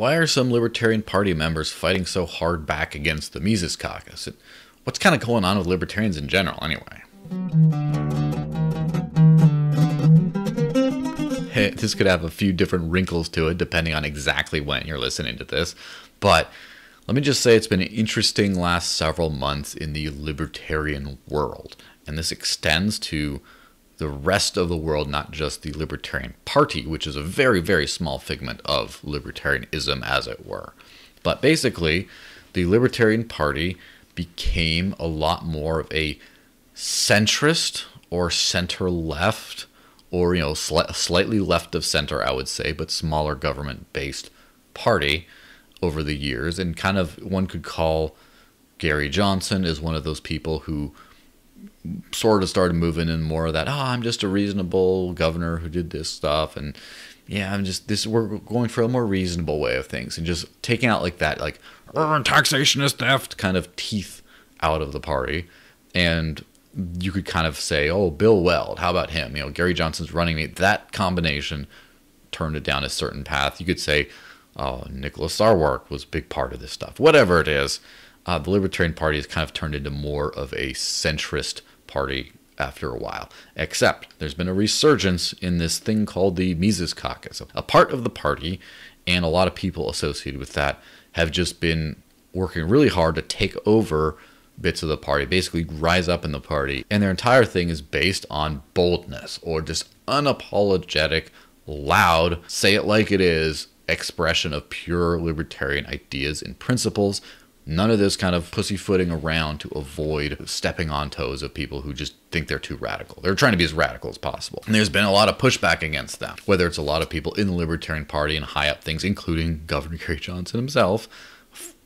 Why are some Libertarian Party members fighting so hard back against the Mises Caucus? What's kind of going on with libertarians in general, anyway? Hey, this could have a few different wrinkles to it, depending on exactly when you're listening to this. But let me just say it's been an interesting last several months in the libertarian world. And this extends to the rest of the world, not just the Libertarian Party, which is a very, very small figment of libertarianism, as it were. But basically, the Libertarian Party became a lot more of a centrist or center-left, or, you know, slightly left of center, I would say, but smaller government-based party over the years. And kind of one could call Gary Johnson is one of those people who sort of started moving in more of that, I'm just a reasonable governor who did this stuff, and yeah, we're going for a more reasonable way of things, and just taking out like that, like, taxation is theft kind of teeth out of the party. And you could kind of say, Bill Weld, how about him? You know, Gary Johnson's running me. That combination turned it down a certain path. You could say, Nicholas Sarwark was a big part of this stuff. Whatever it is, the Libertarian Party has kind of turned into more of a centrist party after a while. Except there's been a resurgence in this thing called the Mises Caucus. A part of the party and a lot of people associated with that have just been working really hard to take over bits of the party, basically rise up in the party. And their entire thing is based on boldness, or just unapologetic, loud, say it like it is expression of pure libertarian ideas and principles. None of this kind of pussyfooting around to avoid stepping on toes of people who just think they're too radical. They're trying to be as radical as possible. And there's been a lot of pushback against them, whether it's a lot of people in the Libertarian Party and high up things, including Governor Gary Johnson himself,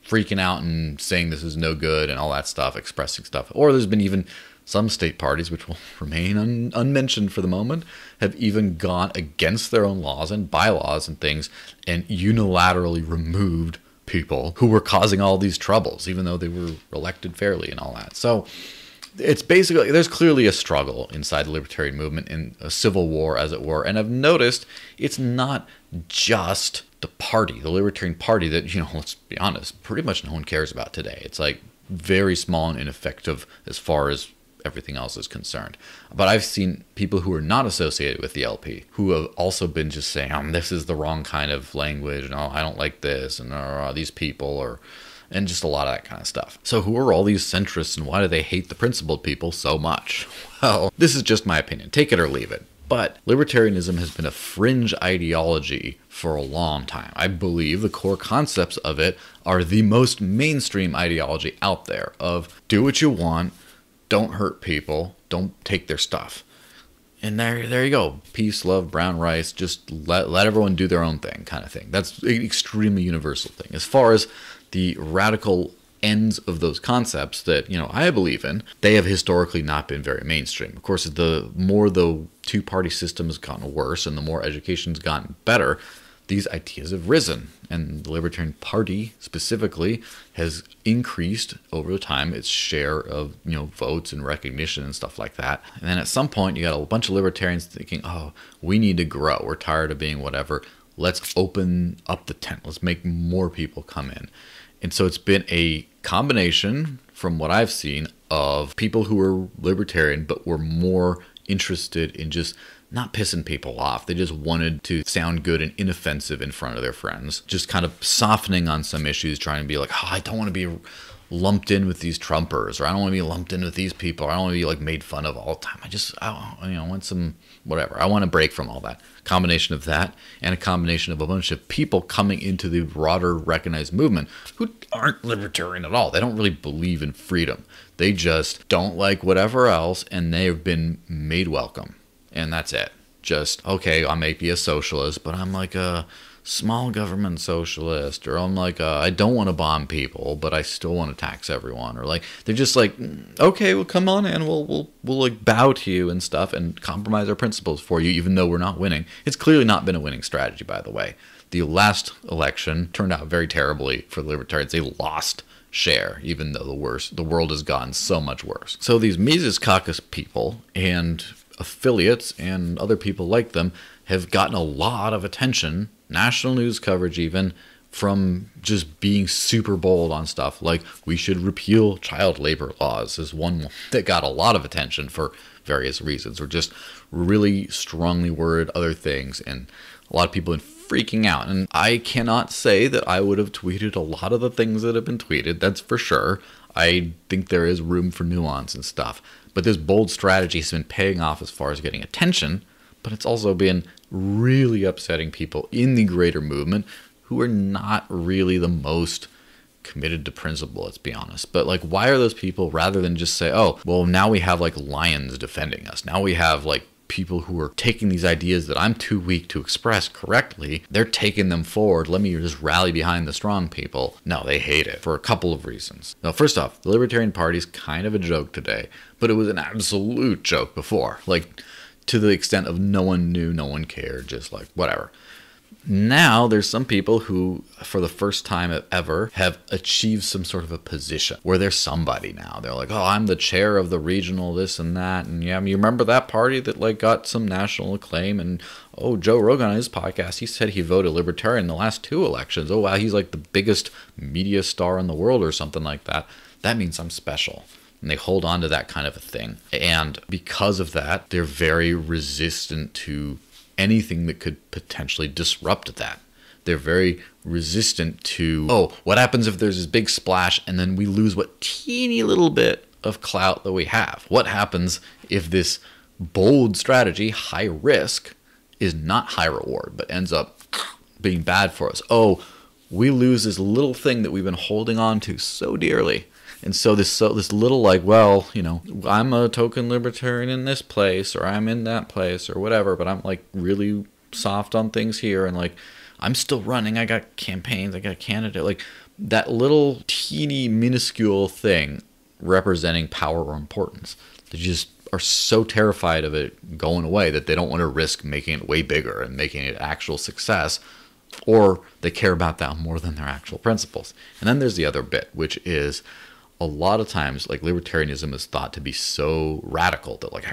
freaking out and saying this is no good and all that stuff, expressing stuff. Or there's been even some state parties, which will remain unmentioned for the moment, have even gone against their own laws and bylaws and things and unilaterally removed people who were causing all these troubles, even though they were elected fairly and all that. So it's basically, there's clearly a struggle inside the libertarian movement, in a civil war, as it were. And I've noticed it's not just the party, the Libertarian Party, that, you know, let's be honest, pretty much no one cares about today. It's like very small and ineffective as far as everything else is concerned. But I've seen people who are not associated with the LP who have also been just saying, this is the wrong kind of language, and I don't like this, and these people, and just a lot of that kind of stuff. So who are all these centrists, and why do they hate the principled people so much? Well, this is just my opinion. Take it or leave it. But libertarianism has been a fringe ideology for a long time. I believe the core concepts of it are the most mainstream ideology out there of do what you want, don't hurt people, don't take their stuff. And there you go. Peace, love, brown rice, just let everyone do their own thing kind of thing. That's an extremely universal thing. As far as the radical ends of those concepts that, you know, I believe in, they have historically not been very mainstream. Of course, the more the two-party system has gotten worse and the more education's gotten better, these ideas have risen. And the Libertarian Party specifically has increased over time its share of, you know, votes and recognition and stuff like that. And then at some point you got a bunch of libertarians thinking, we need to grow. We're tired of being whatever. Let's open up the tent. Let's make more people come in. And so it's been a combination, from what I've seen, of people who were libertarian but were more interested in just not pissing people off. They just wanted to sound good and inoffensive in front of their friends. Just kind of softening on some issues, trying to be like, I don't want to be lumped in with these Trumpers, or I don't want to be lumped in with these people, or I don't want to be like made fun of all the time. I want some whatever. I want to break from all that. Combination of that and a combination of a bunch of people coming into the broader recognized movement who aren't libertarian at all. They don't really believe in freedom. They just don't like whatever else, and they've been made welcome. And that's it. Just, okay, I may be a socialist, but I'm like a small government socialist, or I'm like, I don't want to bomb people, but I still want to tax everyone, or like, they're just like, okay, well, come on in, we'll like bow to you and stuff and compromise our principles for you, even though we're not winning. It's clearly not been a winning strategy, by the way. The last election turned out very terribly for the libertarians. They lost share, even though the world has gotten so much worse. So these Mises Caucus people and affiliates and other people like them have gotten a lot of attention, national news coverage even, from just being super bold on stuff like we should repeal child labor laws is one that got a lot of attention for various reasons, or just really strongly worded other things, and a lot of people have been freaking out. And I cannot say that I would have tweeted a lot of the things that have been tweeted, that's for sure. I think there is room for nuance and stuff, but this bold strategy has been paying off as far as getting attention, but it's also been really upsetting people in the greater movement who are not really the most committed to principle, let's be honest. But like, why are those people, rather than just say, oh, well, now we have like lions defending us, now we have like people who are taking these ideas that I'm too weak to express correctly, they're taking them forward, let me just rally behind the strong people. No, they hate it for a couple of reasons. Now, first off, the Libertarian Party is kind of a joke today, but it was an absolute joke before, like to the extent of no one knew, no one cared, just like whatever. Now there's some people who, for the first time ever, have achieved some sort of a position where they're somebody now. They're like, oh, I'm the chair of the regional this and that. And yeah, you remember that party that like got some national acclaim? And oh, Joe Rogan on his podcast, he said he voted Libertarian in the last 2 elections. Oh, wow, he's like the biggest media star in the world or something like that. That means I'm special. And they hold on to that kind of a thing. And because of that, they're very resistant to anything that could potentially disrupt that. They're very resistant to, oh, what happens if there's this big splash and then we lose what teeny little bit of clout that we have? What happens if this bold strategy, high risk, is not high reward, but ends up being bad for us? Oh, we lose this little thing that we've been holding on to so dearly. And so this little like, well, you know, I'm a token libertarian in this place, or I'm in that place, or whatever, but I'm like really soft on things here, and like I'm still running, I got campaigns, I got a candidate. Like that little teeny minuscule thing representing power or importance. They just are so terrified of it going away that they don't want to risk making it way bigger and making it actual success, or they care about that more than their actual principles. And then there's the other bit, which is, a lot of times, like, libertarianism is thought to be so radical that, like,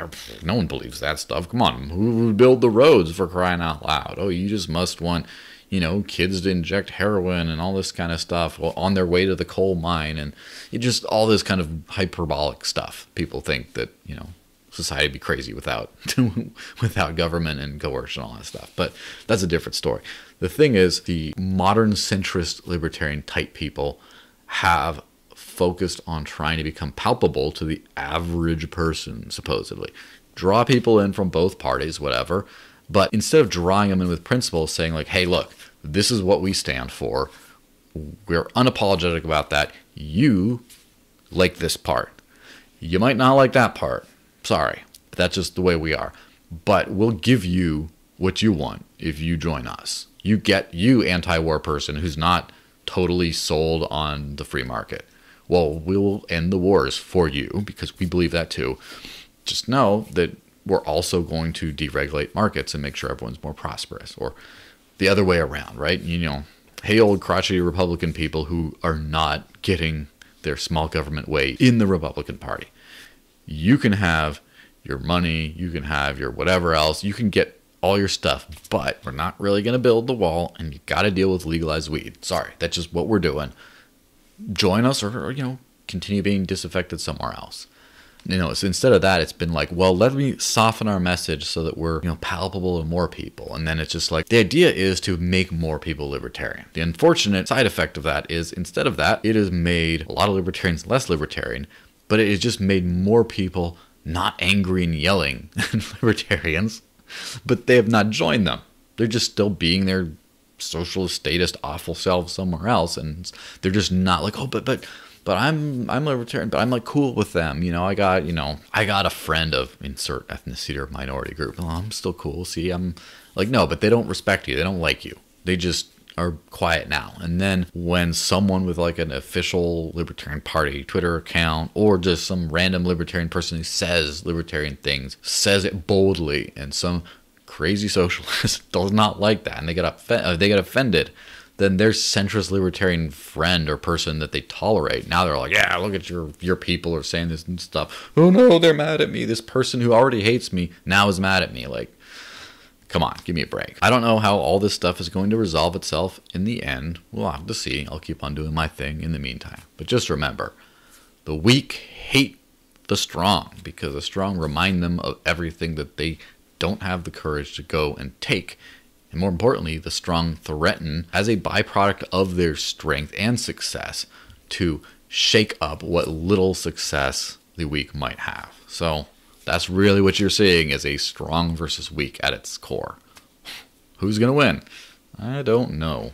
no one believes that stuff. Come on, who would build the roads, for crying out loud? Oh, you just must want, you know, kids to inject heroin and all this kind of stuff on their way to the coal mine. And it just, all this kind of hyperbolic stuff. People think that, you know, society would be crazy without government and coercion and all that stuff. But that's a different story. The thing is, the modern centrist libertarian type people have focused on trying to become palpable to the average person, supposedly. Draw people in from both parties, whatever. But instead of drawing them in with principles, saying like, hey, look, this is what we stand for. We're unapologetic about that. You like this part. You might not like that part. Sorry. That's just the way we are. But we'll give you what you want if you join us. You get, you anti-war person who's not totally sold on the free market. Well, we'll end the wars for you because we believe that too. Just know that we're also going to deregulate markets and make sure everyone's more prosperous, or the other way around, right? You know, hey, old crotchety Republican people who are not getting their small government way in the Republican Party. You can have your money, you can have your whatever else, you can get all your stuff, but we're not really going to build the wall, and you got to deal with legalized weed. Sorry, that's just what we're doing. Join us, or you know, continue being disaffected somewhere else. You know, so instead of that, it's been like, well, let me soften our message so that we're, you know, palatable to more people. And then it's just like, the idea is to make more people libertarian. The unfortunate side effect of that is, instead of that, it has made a lot of libertarians less libertarian, but it has just made more people not angry and yelling at libertarians, but they have not joined them. They're just still being their socialist, statist, awful selves somewhere else, and they're just not like, oh, but I'm libertarian, but I'm like cool with them, you know. I got a friend of insert ethnicity or minority group. Well, I'm still cool. See, I'm like, no, but they don't respect you. They don't like you. They just are quiet now. And then when someone with like an official Libertarian Party Twitter account, or just some random libertarian person who says libertarian things, says it boldly, and some crazy socialist does not like that, and they get offended, then their centrist libertarian friend or person that they tolerate, now they're like, yeah, look at your people are saying this and stuff. Oh no, they're mad at me. This person who already hates me now is mad at me. Like, Come on, give me a break. I don't know how all this stuff is going to resolve itself in the end. We'll have to see. I'll keep on doing my thing in the meantime. But just remember, the weak hate the strong because the strong remind them of everything that they don't have the courage to go and take. And more importantly, the strong threaten, as a byproduct of their strength and success, to shake up what little success the weak might have. So that's really what you're seeing, is a strong versus weak at its core. Who's going to win? I don't know.